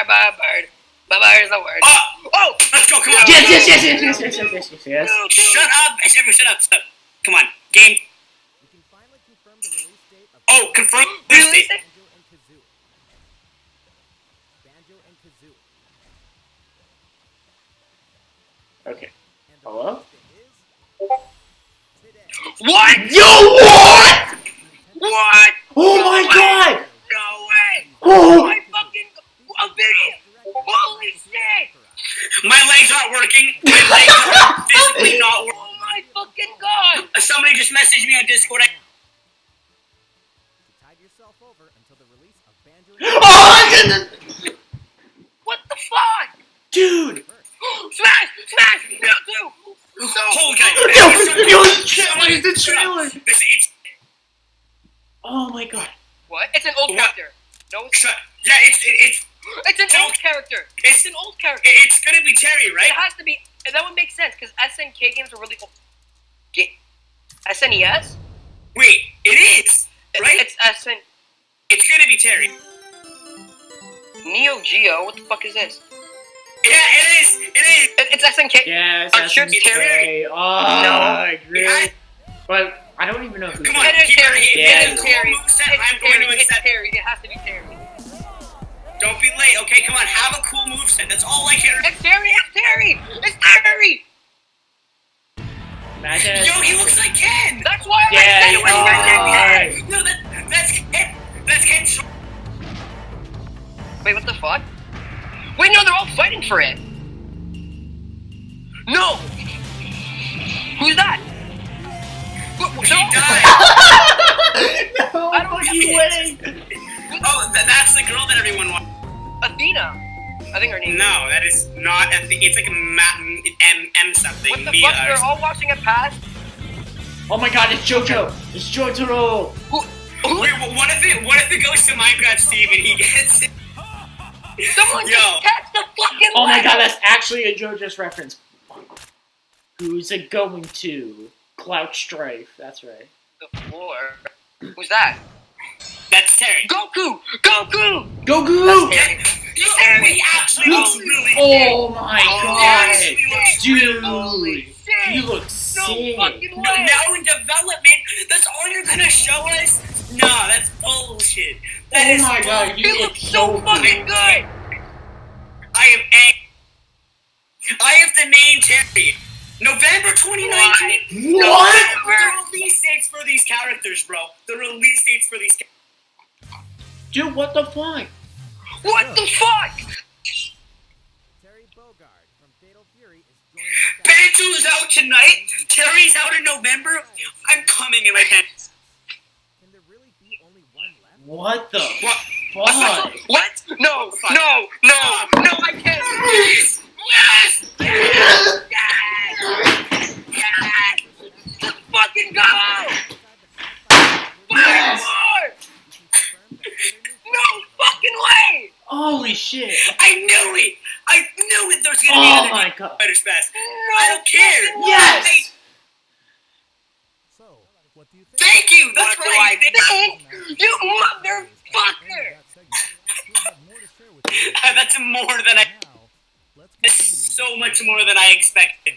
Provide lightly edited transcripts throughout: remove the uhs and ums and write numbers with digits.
bird. Bird is a word. Oh! Let's go, come on! Yes. Shut up! Shut up. Come on, game. Oh, confirm release date. Banjo and Kazooie. Okay. Hello? What? Yo, what? What? Oh my god! No way! Oh! My fucking a video! Holy shit! My legs aren't working. My legs are physically not working. Oh my fucking god! Somebody just messaged me on Discord. Tide yourself over until the release of Banjo Oh, What the fuck? dude! Smash! Smash! No, dude! Holy god! What is the trailer? It's Oh my god. What? It's an old What? character. No, it's yeah, It's an old character. It's an old character. it's gonna be Terry, right? It has to be. And that would make sense because SNK games are really old. SNES? Wait, it is right. It's SN. It's gonna be Terry. Neo Geo. What the fuck is this? Yeah, it is. It's SNK. Yes, Are sure that's Terry? Oh, No. I agree. But I don't even know who. Come on, It is keep Terry. it. Yeah. It's Terry. I'm going to It's accept. Terry. It has to be Terry. Don't be late, okay? Come on, have a cool moveset. That's all I care. It's Terry. It's Terry. It's Terry. Imagine. Yo, he looks like Ken. That's why I Yeah, said it was oh. Ken. No, that's Ken. That's Ken. Wait, what the fuck? Wait, no, they're all fighting for it. No. Who's that? He No. died. No, I don't you know. winning. Oh, that's the girl that everyone wants. Athena. I think her name. No, that is not. It's like a M something. What the Mia fuck? or They're all watching it pass. Oh my god, it's JoJo. It's JoJo. Wait, what if it goes to Minecraft Steve and he gets it? Someone Yo. just catch the fucking. Oh my leg. god, that's actually a JoJo's reference. Who's it going to? Cloud Strife. That's right. The floor. Who's that? That's Terry. Goku. Goku. Goku! Terry. He actually looks really Oh my He god! actually looks Dude! Holy shit. You look No sick! fucking No, way. now in development, that's all you're gonna show us? No, that's bullshit. That Oh is my god, bull- you He look looks so good. fucking good. I am angry. I have the name Terry. November 2019. What? The release dates for these characters, bro. The release dates for these characters. Dude, what the fuck? What the fuck? Terry Bogard from Fatal Fury is joining the Banjo's out tonight. Terry's out in November. I'm coming in my pants. Can there really be only one left? What the What? fuck? What? No, no, no, no, I can't. Yes! Yes! Yes! Yes! Yes! Let's fucking go! Five more! No fucking way! Holy shit! I knew it! I knew it! There's gonna be Oh another my god! Fighters Fest. No I don't care! fucking way. Yes! So, what do you think? Thank you! That's What do what I think! think? You motherfucker! That's more than I... That's so much more than I expected.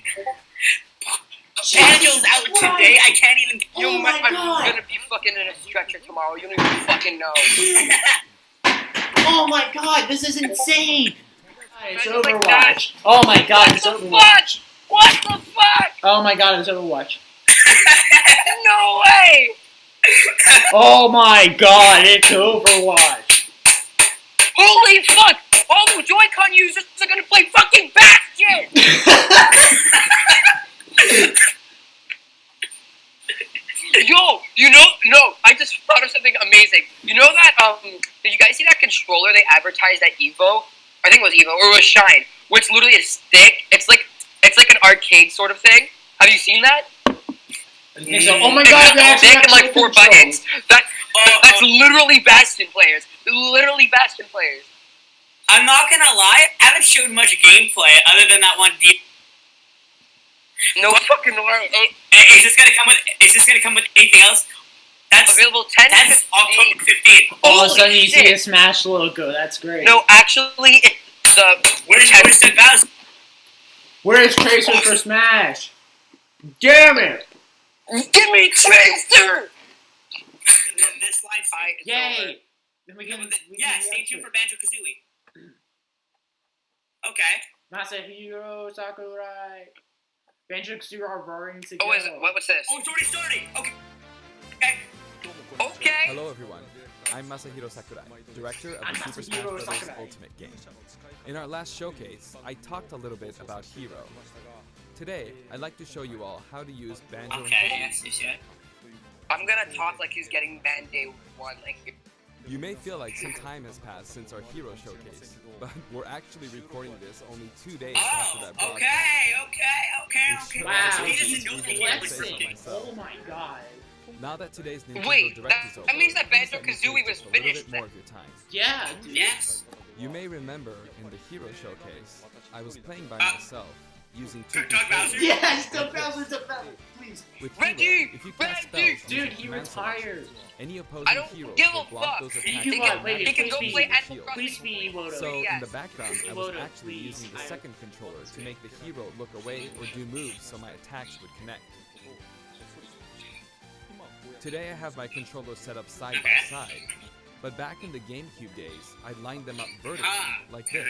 Banjo's out today. I can't even... Oh my I'm god! gonna be fucking in a stretcher tomorrow. You don't even fucking know. Oh my god, this is insane! It's Oh my God. Overwatch. Oh my god, it's What the Overwatch. What the fuck? Oh my god, it's Overwatch. No way! Oh my god, it's Overwatch. Holy fuck! All the Joy-Con users are gonna play fucking Bastion! Yo, no, I just thought of something amazing. You know that, did you guys see that controller they advertised at EVO? I think it was EVO, or it was Shine, where it's literally a stick. It's like an arcade sort of thing. Have you seen that? Oh my god, It's a that's stick and like actually 4 controlled. buttons. That's literally Bastion players. Literally Bastion players. I'm not gonna lie, I haven't shown much gameplay other than that one deep. No fucking way. Is this gonna come with anything else? That's Available 10 that's October 15th. All of a sudden, you Holy see a shit. Smash logo. That's great. No, actually, it's the. Where's the Bowser? Where's Tracer for Smash? Damn it! Give me Tracer! This live stream. Yay! Then we Yeah, can, stay tuned for Banjo Kazooie. Okay. Masahiro Sakurai. Banjo Kazooie are roaring together. Oh, is it? What's this? Oh, it's already starting. Okay. Okay. Hello everyone, I'm Masahiro Sakurai, director of the Super Smash Masahiro Bros. Sakurai. Ultimate game. In our last showcase, I talked a little bit about Hero. Today, I'd like to show you all how to use Banjo Okay, yes, you should. I'm gonna talk like he's getting banned day one. Like, You may feel like some time has passed since our Hero showcase, but we're actually recording this only 2 days after that broadcast. Okay. Wow, He he's doesn't know the flexing. game. Oh my god. Now that today's Nintendo Wait, Direct that- is over, that means that please Banjo let me Kazooie take was just a little finished bit more of your time. Yeah, dude. Yes. You may remember in the Hero showcase, I was playing by myself, using two Doug Bowser? controllers. Yeah, still Bowser, please. With Reggie! Hero, if you cast Reggie! spells Dude, using he command retired. selections, any I opposing don't hero give will a block fuck. those He attacks. can with go- automatic wait, he can go please play be- Animal shield. Crossing. Please be Iwoto. So in Yes. the background, I was Iwoto, actually please. using the second controller to make the hero look away or do moves so my attacks would connect. Today I have my controllers set up side by side, but back in the GameCube days, I lined them up vertically, like this.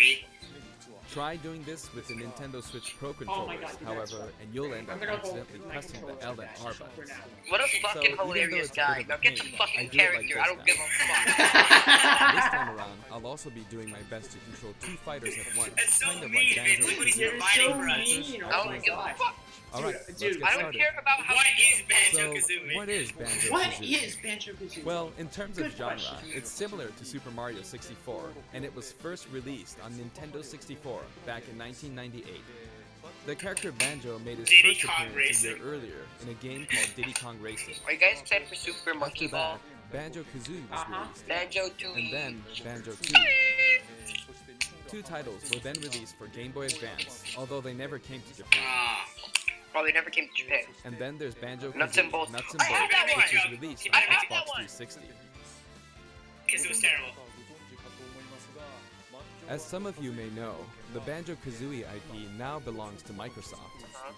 Try doing this with the Nintendo Switch Pro controllers, God, dude, however, and you'll end up I'm gonna hold accidentally my pressing the controller L and for R now. buttons. What a So, fucking even though hilarious it's a guy. bit of a Now get the pain, I fucking do it like character. this I don't now. give a fuck. This time around, I'll also be doing my best to control two fighters at once, That's so kind of mean, like Vince. Banjo Look what he's Kazooie. You're providing so for us. mean. I Oh don't my give a god. fuck. Alright, Dude, let's dude, get I don't started. care about how. What is Banjo So, Kazooie? what is Banjo What Kazooie? is Banjo Kazooie? Well, in terms of Good genre, question. it's similar to Super Mario 64, and it was first released on Nintendo 64 back in 1998. The character Banjo made his Diddy first Kong appearance a year Racing. earlier in a game called Diddy Kong Racing. Are you guys excited for Super Monkey After Ball? that, Banjo Kazooie was released, Banjo 2. and then Banjo 2. Two titles were then released for Game Boy Advance, although they never came to Japan. Oh, they never came to Japan. And then there's Banjo Nuts and Kazooie, bolts. Nuts and I have Bolts, that which one. was released I on have Xbox that one. 360. Because it was terrible. As some of you may know, the Banjo Kazooie IP now belongs to Microsoft.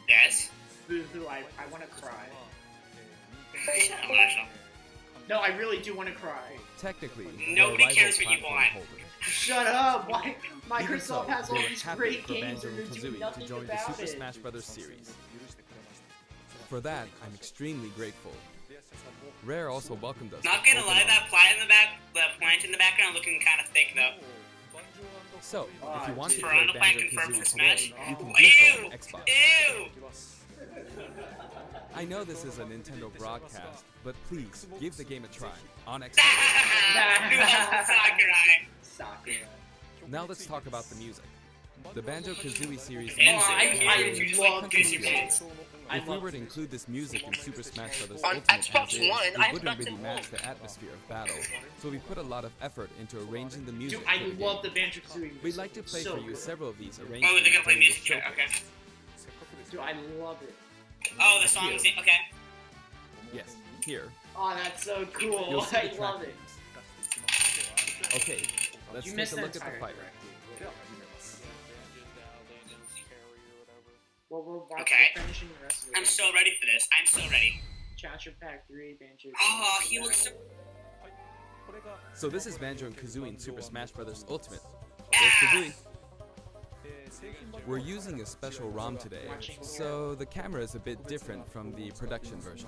Yes. Boo-hoo, I want to cry. Marshall. No, I really do want to cry. Technically, Nobody they're a cares rival what you platform want. holder. Shut up! Why? Even so, Microsoft has all they were these happy great for games Banjo and and they're doing Kazooie to nothing join the about Super it. Smash Bros. Series. For that, I'm extremely grateful. Rare also welcomed us. Not with gonna open lie, arms. that plant in the background looking kind of thick though. So, if you want to For play on the plant Banjo confirmed for Kazooie Smash. today, you can do so Ew! on Xbox. Ew! I know this is a Nintendo broadcast, but please give the game a try on Xbox. Sakurai. Sakura. Now let's talk about the music. The Banjo Kazooie series Oh, music I is love country this music. game. If we were to include this music in Super Smash Bros. On Ultimate Xbox as is, One, I it have wouldn't Nuts really and match Bolts. the atmosphere of battle. So we put a lot of effort into arranging the music. Dude, I for the love the game. Banjo Kazooie. We'd like to play so for you good. several of these Oh, arrangements they're gonna play during the music here. Okay. showcase. Dude, I love it. Oh, the song's okay. Yes, here. Oh, that's so cool. You'll see I the track love it. names. Okay, let's You take missed a the look at entire the fighter. track. Well, we're watching, Okay. we're finishing the rest of it. I'm so ready for this. I'm so ready. Challenger Pack 3, Banjo. Oh, he looks so. So this is Banjo and Kazooie in Super Smash Bros. Ultimate. Ah! There's Kazooie. We're using a special ROM today, so the camera is a bit different from the production version.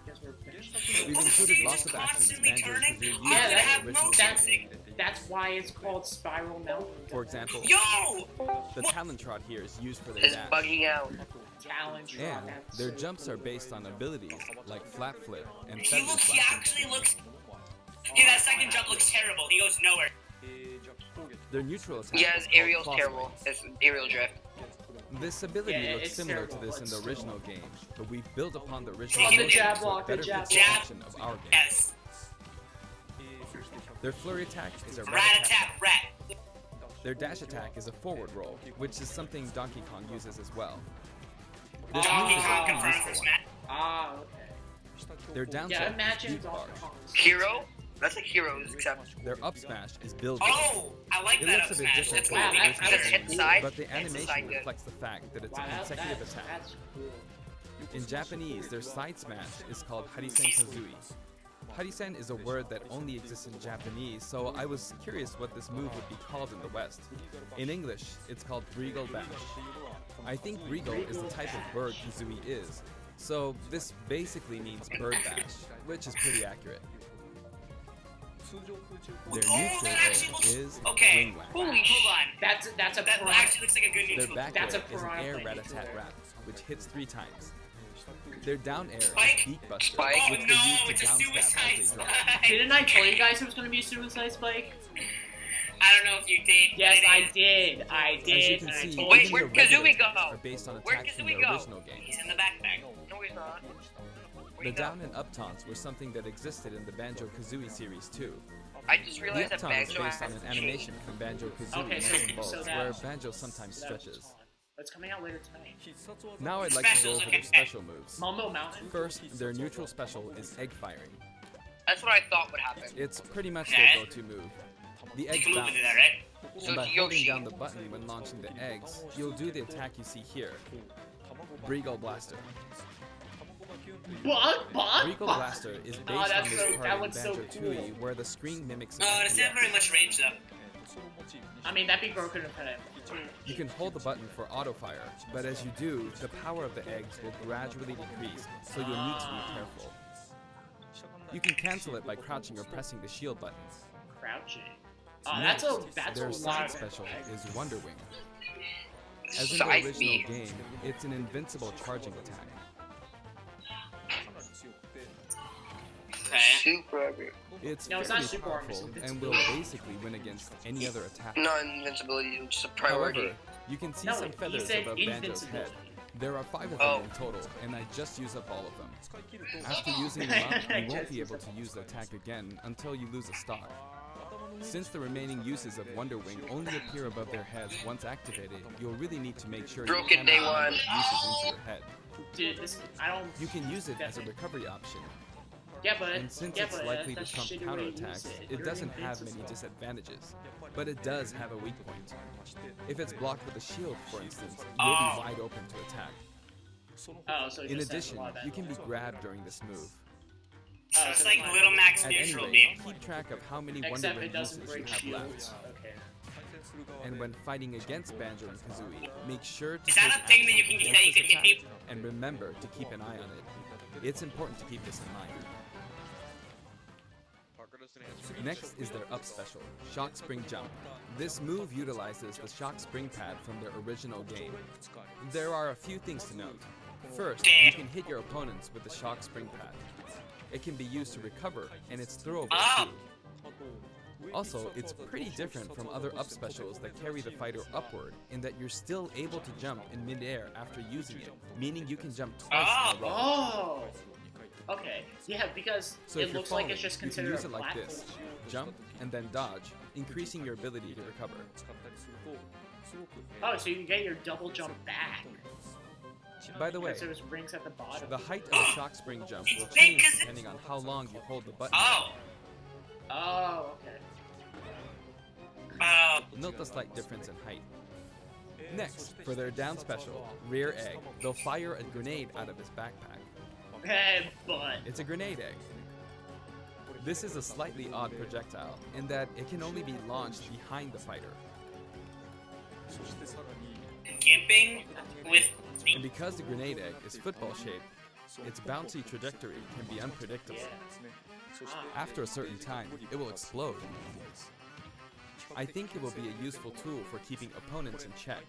Guess we're finishing. We've included lots of actions Constantly Banjo and turning? Kazooie used Yeah, in that- the original that's- game. That's why it's called Spiral Mountain. For example, Yo! the Talon Trot here is used for their It's dash. bugging out. Talent Trot. And that's their so jumps cool. are based on abilities like Flat Flip and He Feather looks. He Flap. actually looks. Yeah, that second jump looks terrible. He goes nowhere. Their neutral attack Yeah, is his called aerial's Crossway. terrible. It's aerial drift. This ability Yeah, looks it's similar to terrible, this in but the still. original game, but we've built upon the original Block the motion jab, to block the better jab, fit the block. action of our game. Yes. Their flurry attack is a Rat rat attack, attack. rat. Their dash attack is a forward roll, which is something Donkey Kong uses as well. Donkey This move is Kong a confirmed for useful one. Smash. Ah, okay. Their down Yeah, smash is imagine Beat Barge. Hero? That's like heroes, except Their up smash is Build Barge. Oh, I like It that looks up a bit smash. different That's from cool. the They original got Just better. hit side. but the Hit animation side good. reflects the fact that it's Wow, a consecutive attack. that's cool. In Japanese, their side smash is called Harisen Kazooie. Harisen is a word that only exists in Japanese, so I was curious what this move would be called in the West. In English, it's called Regal Bash. I think Regal is the type of bird Kazooie is, so this basically means bird bash, which is pretty accurate. Their Oh, neutral that air actually looks... is Okay, Wing Whack. hold on. That's a That piranha. actually looks like a good Their neutral. back That's air a is an piranha air plant rat-a-tat neutral. rap, which hits 3 times. Their down air Spike? is Beat Buster, Spike? Oh which no, they use it's to a down stab suicide as they drop. spike. Didn't I tell you guys it was gonna be a suicide spike? I don't know if you did. Yes, but it I is. did. I As did. you can and I see, told Wait, even you. where'd the regular Kazooie go? attacks are based on Where'd attacks from the Kazooie go? original game. He's in the backpack. No, he's not. The down and up taunts were something that existed in the Banjo Kazooie series too. I just The realized up that taunt is Banjo based on has an animation from Banjo Kazooie Okay, Nuts and Bolts, so where that- Banjo sometimes That was stretches. fun. It's coming out later tonight. Now I'd like to go over their special moves. Mambo Mountain. First, their neutral special is egg firing. That's what I thought would happen. It's pretty much their go-to move. The You eggs can move bounce, into that, right? So and by holding Yoshi. down the button when launching the eggs, you'll do the attack you see here. Regal Blaster. Regal Blaster is based on that's this so- part that in one's so Banjo cool. Tooie, where the screen mimics an Oh, it doesn't have FPS. very much range though. I mean, that'd be broken if it. You can hold the button for auto fire, but as you do, the power of the eggs will gradually decrease, so you'll need to be careful. You can cancel it by crouching or pressing the shield button. Crouching. Oh, that's a Their lot. side of special effect. is Wonder Wing. As in the Side original B. game, it's an invincible charging attack. Okay. Super. It's No, it's not fairly super powerful armor, and will basically win against any other attack. Non-invincibility is just a priority. However, you can see No, some he feathers said above Banjo's invincibility. head. There are 5 of them Oh. in total, and I just used up all of them. After using them up, you won't be able to use the attack again until you lose a stock. Since the remaining uses of Wonder Wing only appear above their heads once activated, you'll really need to make sure you Broken cannot day allow one. these uses into your head. Dude, this I don't. You can use it as a recovery option, Yeah, but and since yeah, it's but likely to that's trump shitty way to use counterattacks, it. it You're doesn't have many invincible. disadvantages. But it does have a weak point. If it's blocked with a shield, for instance, you'll Oh. be wide open to attack. Oh, so it In just has a addition, lot of you can be that. grabbed during this move. So Oh, it's so like fine. Little Max At any neutral, rate, dude. keep track of how many Wonder Except Wing it doesn't uses you break have shields. left. Okay. And when fighting against Banjo and Kazooie, make sure to Is that take a thing that you action can against that you this can hit attack, people? and remember to keep an eye on it. It's important to keep this in mind. Next is their up special, Shock Spring Jump. This move utilizes the Shock Spring pad from their original game. There are a few things to note. First, you can hit your opponents with the Shock Spring pad. It can be used to recover, and it's throwable Oh. too. Also, it's pretty different from other up specials that carry the fighter upward in that you're still able to jump in midair after using it, meaning you can jump twice in a row. Oh. Okay. Yeah, because So it if you're looks like falling, it's just you can considered use a it like platform. this. Jump and then dodge, increasing your ability to recover. Oh, so you can get your double jump back. By the way, Because there's rings at the bottom. the height of a shock spring jump will change depending on how long you hold the button. Oh. Oh, okay. Oh. Note the slight difference in height. Next, for their down special, Rear Egg, they'll fire a grenade out of his backpack. Hey, but It's a grenade egg. This is a slightly odd projectile in that it can only be launched behind the fighter. Camping with And because the grenade egg is football shaped, its bouncy trajectory can be unpredictable. After a certain time, it will explode. I think it will be a useful tool for keeping opponents in check.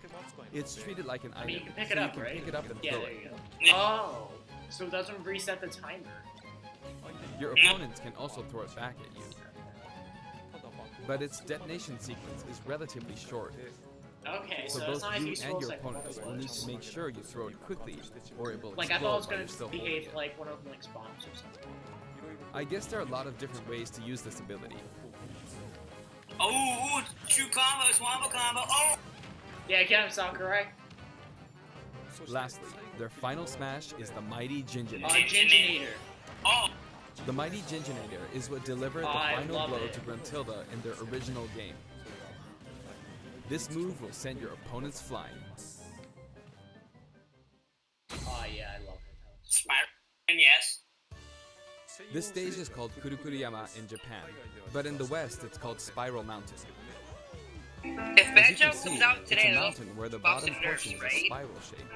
It's treated like an I mean, you item, can pick so it you up, can right? pick it up and Yeah, throw there it. you go. Oh, so it doesn't reset the timer. Your opponents can also throw it back at you. But its detonation sequence is relatively short, Okay, so so it's both not as you useful and as your I thought opponents it will need was. to make sure you throw it quickly, or it will Like I explode thought it was while gonna you're still holding behave it. like one of them like bombs or something. I guess there are a lot of different ways to use this ability. oh, ooh, two combos, wombo combo. Oh. Yeah, Cam, sound correct? Lastly, their final smash is the mighty Ginjin. Ginginator. Oh, The mighty Ginginator is what delivered the I final love blow it. to Gruntilda in their original game. This move will send your opponents flying. Oh yeah, I love it. Spider. Yes. This stage is called Kurukuruyama in Japan, but in the West it's called Spiral Mountain. If As you Banjo can see, comes out it's today, a they'll mountain where the buff bottom some nerfs, portion is a right? spiral shape.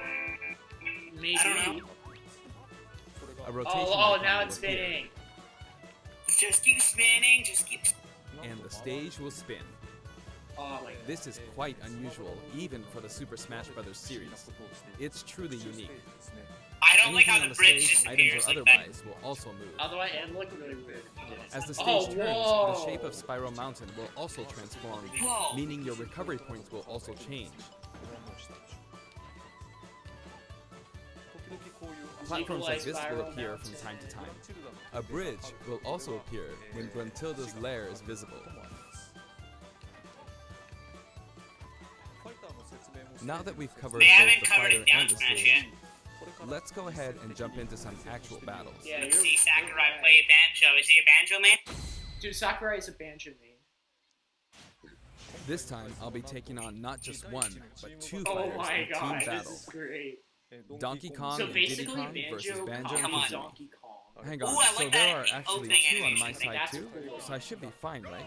Maybe. I don't know. A rotation Oh, icon now will it's appear, spinning. Just keep spinning. Just keep. and the stage will spin. Oh my god. This is quite unusual, even for the Super Smash Bros. Series. It's truly unique. I don't like Anything how on the the bridge stage, items disappears. or Like that. otherwise, will also move. Although I am looking really weird. As the stage Oh, turns, whoa. the shape of Spiral Mountain will also transform, Whoa. meaning your recovery points will also change. Platforms like this will appear from time to time. A bridge will also appear when Gruntilda's lair is visible. Now that we've covered They both haven't the covered fighter it down and the smash stage, yet. let's go ahead and jump into some actual battles. Yeah, Let's you're, see Sakurai right. play Banjo. Is he a Banjo man? Dude, Sakurai is a Banjo main. This time, I'll be taking on not just one, but two Oh fighters my in god, team this battle. is great. Donkey Kong So and Diddy basically, Kong versus Banjo Banjo copies and on. Kazooie. Donkey Kong. Hang on, Ooh, I so like there that are actually opening two on my animation. side That's too, cool. so I should be fine, right?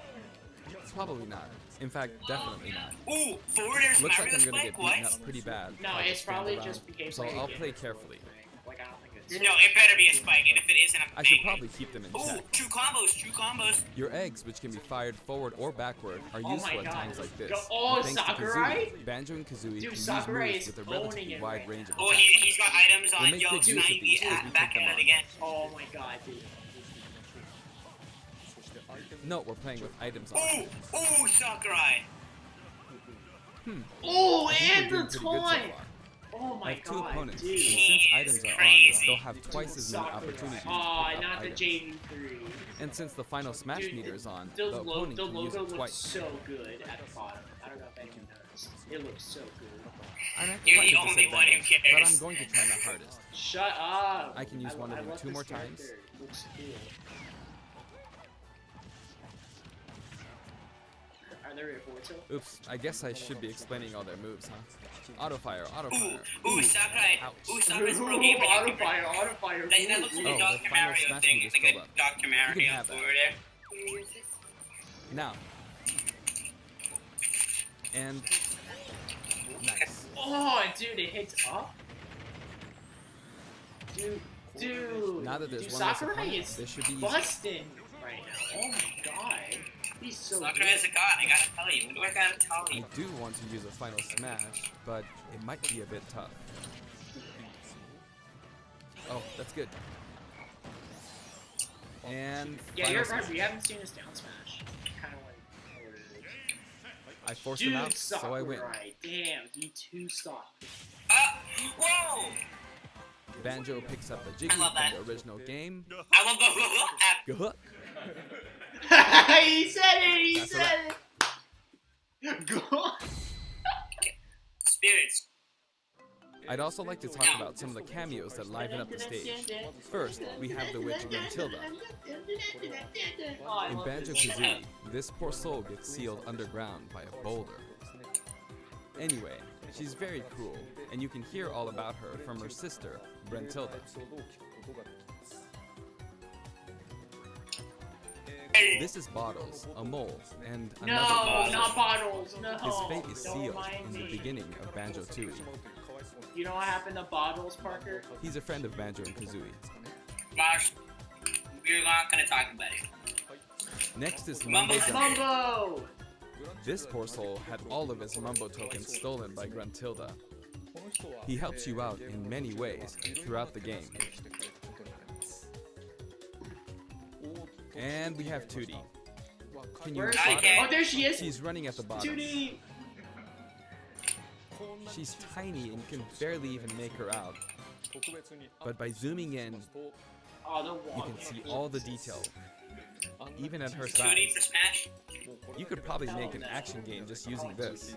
Probably not. In fact, definitely not. Ooh, forwarders Looks like Mario I'm gonna spike. get beaten What? up pretty bad. No, if I it's just stand probably around, just because so like, I'll it play gets carefully. Like I don't think it's. No, it better be a spike, and if it isn't, I'm I should angry. probably keep them in Ooh, check. true combos, true combos. Your eggs, which can be fired forward or backward, are Oh useful my at God. times like this. Go- oh, Thanks to Sakurai? Kazooie, Banjo and Kazooie Dude, can use Sakurai moves is with a owning relatively it wide right range of Oh, attacks. he's got items We'll on make Yo good use of 90 these as we back take them at on. it again. Oh my god, dude. No, we're playing with items on. Ooh, ooh, Sakurai. Oh, I think and we're the doing pretty good so taunt! far. Oh I my have two god, opponents, dude. and since items are on, Crazy. they'll have twice as many Sakurai. opportunities to Aw, pick up not the items. JV3. And since the final Smash Dude, meter is on, The, the opponent the can use logo it looks twice. so good at the bottom. I don't know if anyone knows. It looks so good. I'm at You're quite the a only one who disadvantage, but cares. I'm going to try my hardest. Shut up! I can use one of them love 2 this more times. character. It looks cool. Are there Forza? Oops, I guess I should be explaining all their moves, huh? Auto fire, auto Ooh, fire. ooh, Sakurai. Ouch. Ooh, Sakurai's pro gamer. Auto fire, auto fire. That looks like Oh, a the Dr. final Mario Smash thing. meter's Like filled a up. Dr. You can Mario have that. over there. Now. And nice. Oh, dude, it hits up. Dude. Now that there's dude, one less Sakurai opponent, is this should be easy. busting right now. Oh my god. He's so Sakurai is a god, I gotta tell you. What do I gotta tell I you? do want to use a final smash, but it might be a bit tough. Oh, that's good. And Yeah, final you're smash. right. We haven't seen his down smash. Kind of like. What it is. I forced him Dude, out, so I win. Sakurai. Damn, D2 stop. Whoa! Banjo picks up the I Jiggy love that. from the original game. I love the Good. He said it. He That's said it. Go. spirits. I'd also like to talk about some of the cameos that liven up the stage. First, we have the witch Gruntilda. Oh, I In love Banjo this. Kazooie, this poor soul gets sealed underground by a boulder. Anyway, she's very cruel, and you can hear all about her from her sister, Gruntilda. This is Bottles, a mole, and another No, Bottles. not bottles. No. His fate is Don't sealed mind in the me. beginning of Banjo Tooie. You know what happened to bottles, Parker? He's a friend of Banjo and Kazooie. Gosh, we're not gonna talk about it. Next is Mumbo Mumbo. Jumbo. Mumbo. This poor soul had all of his Mumbo tokens stolen by Gruntilda. He helps you out in many ways throughout the game. And we have Tootie. Can you Where is spot she? her? Oh, there she is. She's running at the bottom. Judy. She's tiny and can barely even make her out. But by zooming in, Oh, the you wall. can see all the detail, even at her size. Shooting for Smash. You could probably make an action game just using this.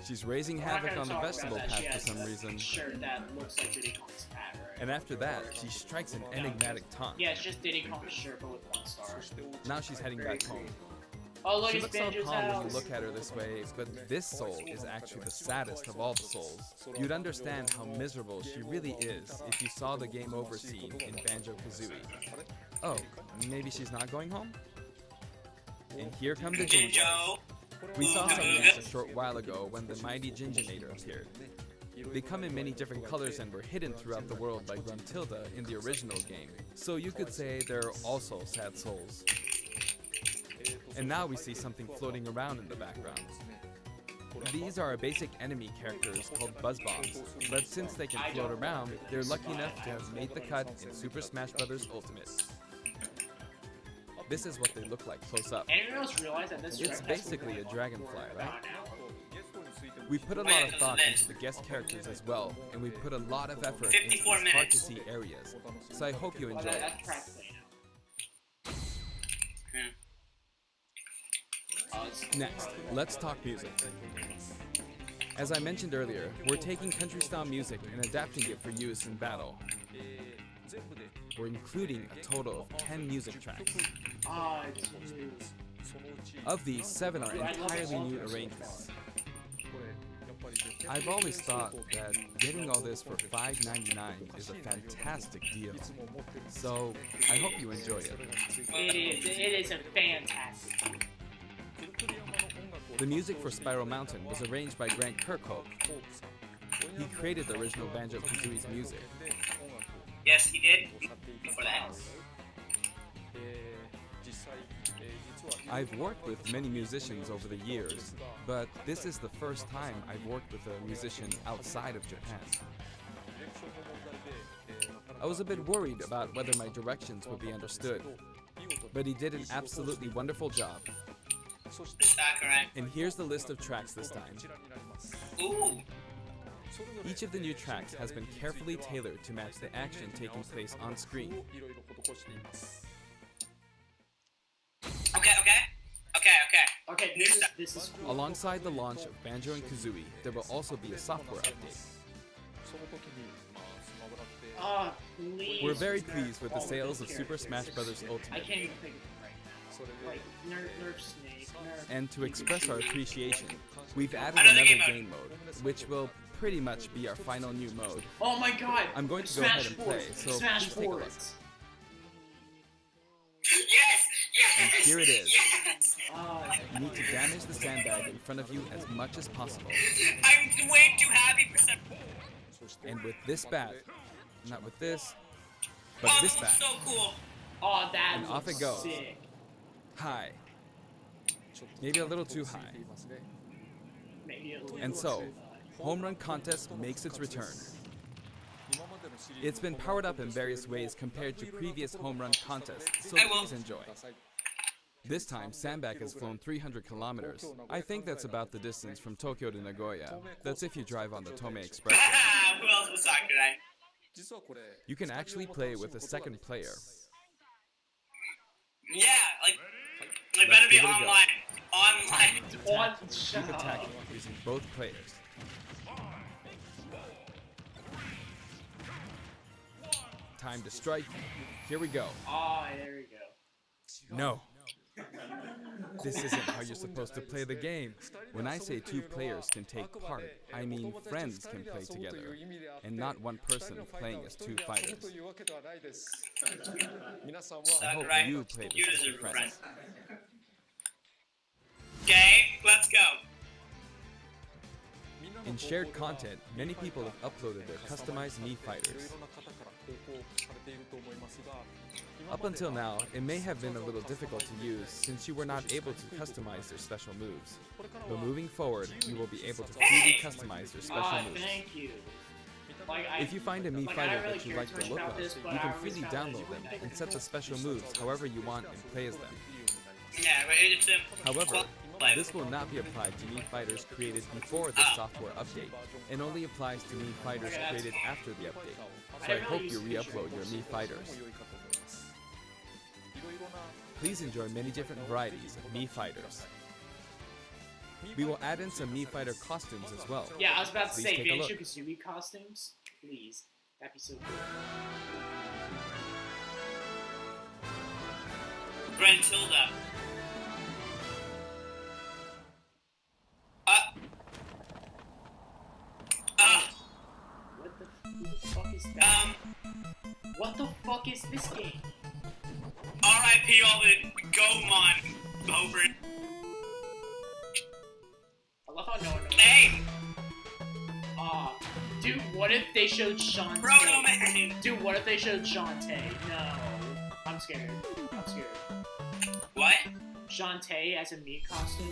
She's raising We're not havoc gonna on the talk about vegetable that. She path for has some a reason. shirt that looks like Diddy Kong's hat, right? And after that, she strikes an enigmatic taunt. Yeah, it's just Diddy Kong's shirt, but with 1 star. Now she's heading back home. Oh, look, She it's looks all Banjo's calm when you house. look at her this way, but this soul is actually the saddest of all the souls. You'd understand how miserable she really is if you saw the game over scene in Banjo Kazooie. Oh, maybe she's not going home? And here come the Jinjo. Jinjo. We saw some of these a short while ago when the mighty Jinjonator appeared. They come in many different colors and were hidden throughout the world by Gruntilda in the original game, so you could say they're also sad souls. And now we see something floating around in the background. These are our basic enemy characters called Buzz Bombs, but since they can float around, they're lucky enough to have made the cut in Super Smash Bros. Ultimate. This is what they look like close up. Anyone else realize that this It's strip has basically a dragonfly, right? about an hour? We put a lot of thought into the guest characters as well, and we put a lot of effort into 54 these hard to minutes. see areas. So I hope you Oh, enjoy it. that's practically now. Oh, it's- Next, let's talk music. As I mentioned earlier, we're taking country-style music and adapting it for use in battle. We're including a total of 10 music tracks. Ah, dude. Of these, 7 are entirely new arrangements. I've always thought that getting all this for $5.99 is a fantastic deal. So, I hope you enjoy it. It is a fantastic. The music for Spiral Mountain was arranged by Grant Kirkhope. He created the original Banjo Kazooie's music. Yes, he did. For that. I've worked with many musicians over the years, but this is the first time I've worked with a musician outside of Japan. I was a bit worried about whether my directions would be understood, but he did an absolutely wonderful job. Sakurai. And here's the list of tracks this time. Ooh. Each of the new tracks has been carefully tailored to match the action taking place on screen. Okay. Okay, this is cool. Alongside the launch of Banjo and Kazooie, there will also be a software update. Ah, please. We're very pleased with the sales of Super Smash Bros. I Ultimate. can't even think of them right now. Like, Nerf Snake, Nerf... And to express our appreciation, we've added Another another game game mode, which will pretty much be our final new mode. Oh my god! I'm going to go Smash ahead and play, Sports. so Smash please take a look. Sports. Yes! And here it is. Yes! You need to damage the sandbag in front of you as much as possible. I'm way too happy for some. And with this bat, not with this, but Oh, this this bat, is so cool. Oh, that And off looks it goes. sick. high. Maybe a little too high. Maybe a little And so, too high. Home Run Contest makes its return. It's been powered up in various ways compared to previous Home Run contests, so I will. please enjoy. This time, Sandbag has flown 300 kilometers. I think that's about the distance from Tokyo to Nagoya. That's if you drive on the Tomei Expressway. Who else was Sakurai? You can actually play with a second player. Yeah, like better be give it a go. online. Online. Keep attacking using both players. Time to strike. Here we go. Oh, there we go. No. This isn't how you're supposed to play the game. When I say 2 players can take part, I mean friends can play together, and not one person playing as 2 fighters. I hope Sakurai, you play you this with deserve your a friend. friends. Okay, let's go. In shared content, many people have uploaded their customized Mii Fighters. Up until now, it may have been a little difficult to use since you were not able to customize their special moves. But moving forward, you will be able to freely customize their special Ah, moves. thank you. If you find a Mii I Fighter don't really that you care like too the much look about of, this, but you I can always freely found that download you them wouldn't and set the special moves however you want and play as them. Yeah, but it's a. However, this will not be applied to Mii Fighters created before the software update, and only applies to Mii Fighters created after the update. So I hope you re-upload your Mii Fighters. Please enjoy many different varieties of Mii Fighters. We will add in some Mii Fighter costumes as well. Yeah, I was about to Please say take a look. Banjo Kazooie costumes. Please. That'd be so cool. Brentilda. What the fuck is that? What the fuck is this game? R.I.P. all the Gomon over. I love how no one knows. Hey! Dude, what if they showed Shantae? Proto Man! Dude, what if they showed Shantae? No. I'm scared. I'm scared. What? Shantae as a Mii costume?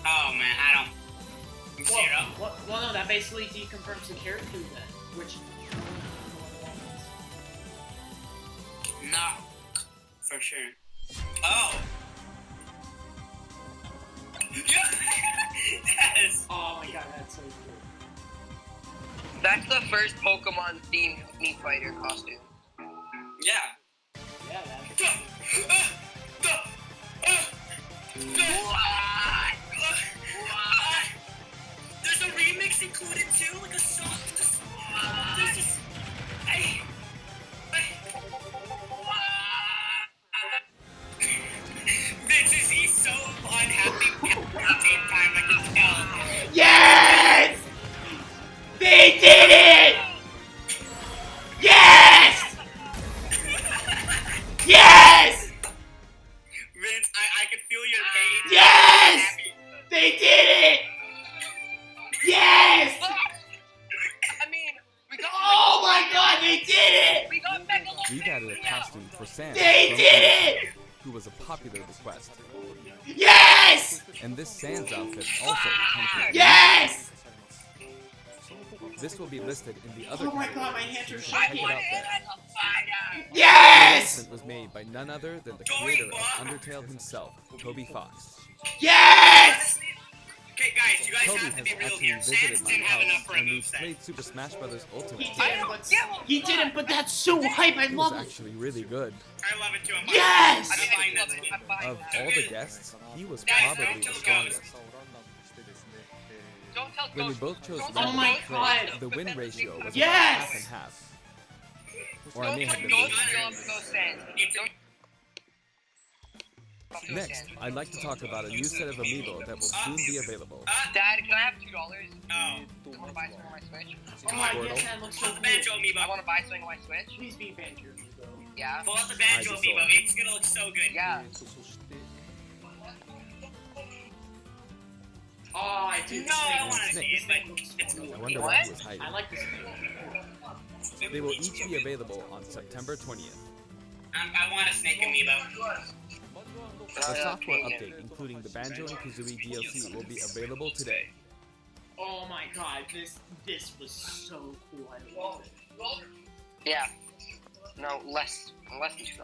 Oh man, I don't. Zero. Well, no, that basically deconfirms the character then. Which. No. For sure. Oh! Yes! Oh my god, that's so cool. That's the first Pokemon themed Mii Fighter costume. Yeah. Yeah, that's. There's a remix included too, like a song. There's just. He's so unhappy at the same time, I can tell. Yes! They did it! Yes! Yes! Vince, I can feel your pain. Yes! They did it! Yes! I mean, we got. Oh my god, they did it! We got Megalosaurus. We've added a costume for Sam, They from did it! who was a popular request. Yes! And this Sans outfit also comes with Yes! This will be listed in the other Oh my category, god, my hands are so check shaking. it out there. The Yes! announcement was made by none other than the creator of Undertale himself, Toby Fox. Yes! Okay, guys, you guys Toby have to has be real actually here. visited Sans my didn't have enough house, for a and we've moveset. played Super Smash Bros. Ultimate. He didn't, but that's so hype. I It love was it. actually really good. I love it too. I'm Yes! I'm buying that skin. Of all the guests, he was probably the strongest. Don't tell When we Ghost. both chose Don't Oh random my trade, god. the win ratio was Yes! about half and half. Or I Don't may tell have been Ghost. losing. We all have to go Sans. Don't- Next, I'd like to talk about a new set of amiibo that will soon be available. Dad, can I have $2? Oh. I want to buy something on my Switch. Oh my god, that looks so Pull up the cool. Banjo I amiibo. want to buy something on my Switch. Please be Banjo Amiibo. Yeah. Pull up the Banjo I just amiibo. saw it. It's gonna look so good. Yeah. Oh, I do. No, I want to see it, but it's I cool. wonder What? why he was hiding. I like this amiibo. They will each be available on September 20th. I want a snake amiibo. The software update, including the Banjo and Kazooie DLC, will be available today. Oh my god, this was so cool. I love it. Yeah. No, less than $2.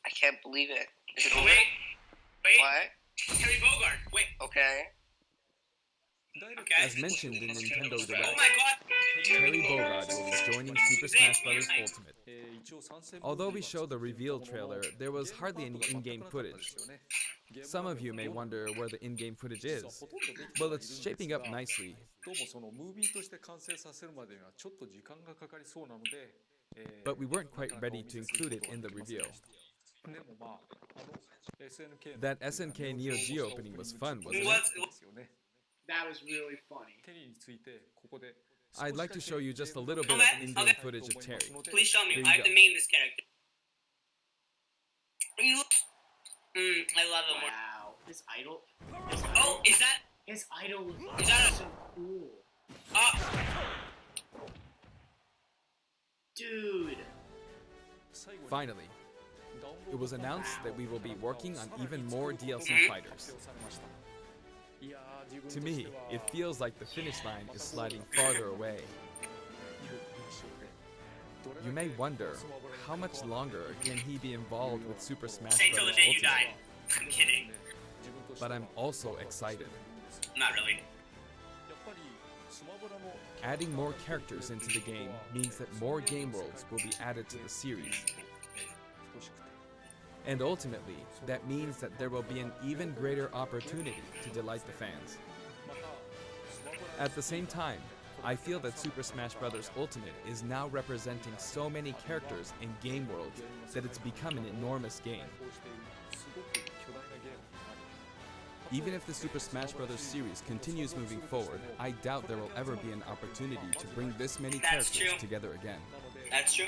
I can't believe it. Is it over? Wait. What? Terry Bogard. Wait. Okay. Okay. As mentioned in Nintendo Oh Direct, my god. Terry Bogard will be joining Super Smash Bros. Ultimate. Although we showed the reveal trailer, there was hardly any in-game footage. Some of you may wonder where the in-game footage is. Well, it's shaping up nicely. But we weren't quite ready to include it in the reveal. That SNK Neo Geo opening was fun, wasn't it? That was really funny. I'd like to show you just a little bit of in-game footage of Terry. Please show me. Here you I have go. to main this character. I love him. Wow, his idol. Oh, is that? His idol Is that a- so cool, Oh, dude. Finally, it was announced that we will be working on even more DLC fighters. To me, it feels like the finish line is sliding farther away. You may wonder, how much longer can he be involved with Super Smash stay till Bros. the day you Ultimate? die. I'm kidding. But I'm also excited. Not really. Adding more characters into the game means that more game worlds will be added to the series. And ultimately, that means that there will be an even greater opportunity to delight the fans. At the same time, I feel that Super Smash Bros. Ultimate is now representing so many characters and game worlds that it's become an enormous game. Even if the Super Smash Bros. Series continues moving forward, I doubt there will ever be an opportunity to bring this many That's characters true. together again. That's true.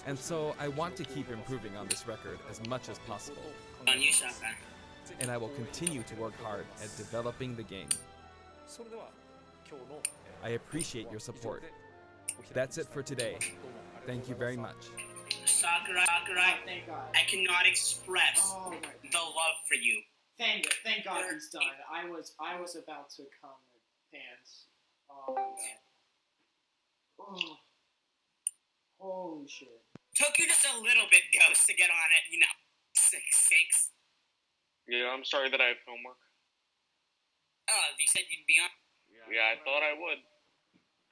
And so I want to keep improving on this record as much as possible, On you, Shotgun. and I will continue to work hard at developing the game. I appreciate your support. That's it for today. Thank you very much. Sakurai, Thank God. I cannot express Oh my. the love for you. Thank God he's done. I was about to come in pants. Oh my God. Oh. Holy shit. Took you just a little bit, Ghost, to get on it, 6'6". Yeah, I'm sorry that I have homework. Oh, you said you'd be on? Yeah, I thought I would.